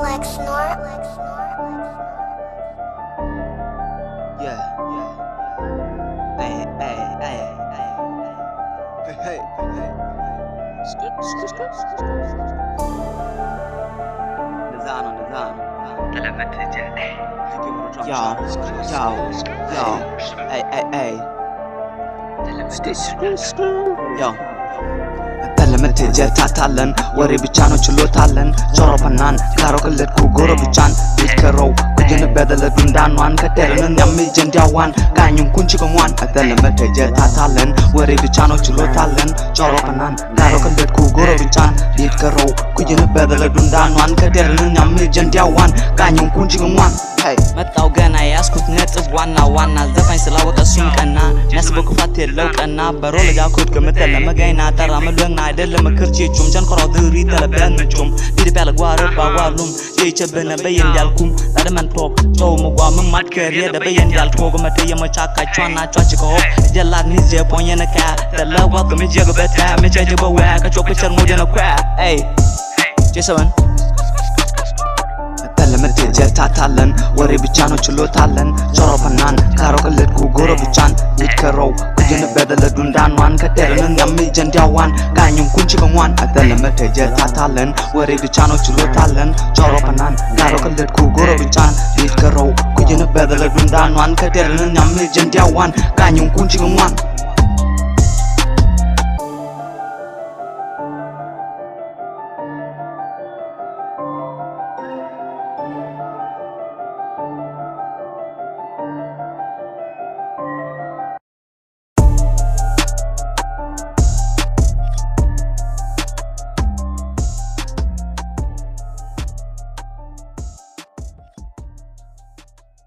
Like snort. Yeah. Hey, hey, hey, hey, hey, hey. Nizano. Yo. Hey. Yo. Tatalent tatalent wari bichano chulotalan choropanan karokalet ku goro bichan bitkaro kujene bedala dundan wan katerun nyammi jendiawan kanyum kunchi kongwan tatalent tatalent wari bichano chulotalan choropanan karokalet ku goro bichan bitkaro kujene bedala dundan wan katerun nyammi jendiawan kanyum kunchi kongwan hey መጣው ገና ያስኩት ነጥብ ዋና ዘፋኝ ስላወቀ እሱም ቀና የሚያስበው ክፋት የለው ቀና በሮ ለጃኩት ከመተለ መጋይና ጠራ መልወና አይደለም ክርቼቹም ጀንኮራው ድሪ ተለበን ምጩም ዲድ ያለጓረ ባዋሉም የይቸበነ በየን ያልኩም ዳደመን ቶክ ጮው መጓም ማድከር የደበየ እንዳልኮግ መተ የመቻካቿና ጫጭቆ ጀላት ንዘ ፖኘነካ ተለዋት ከመጀገበታ መጨጀበው ከጮክ ቸርሞ ጀነኳ ኤይ ጄሰን tatalent tatalent wari bichano chulotalan choropanan karokalet ku goro bichan bitkaro kujene bedala dundan wan katerun nyammi jendiawan kanyum kunchi kongwan tatalent tatalent wari bichano chulotalan choropanan karokalet ku goro bichan bitkaro kujene bedala dundan wan katerun nyammi jendiawan kanyum kunchi kongwan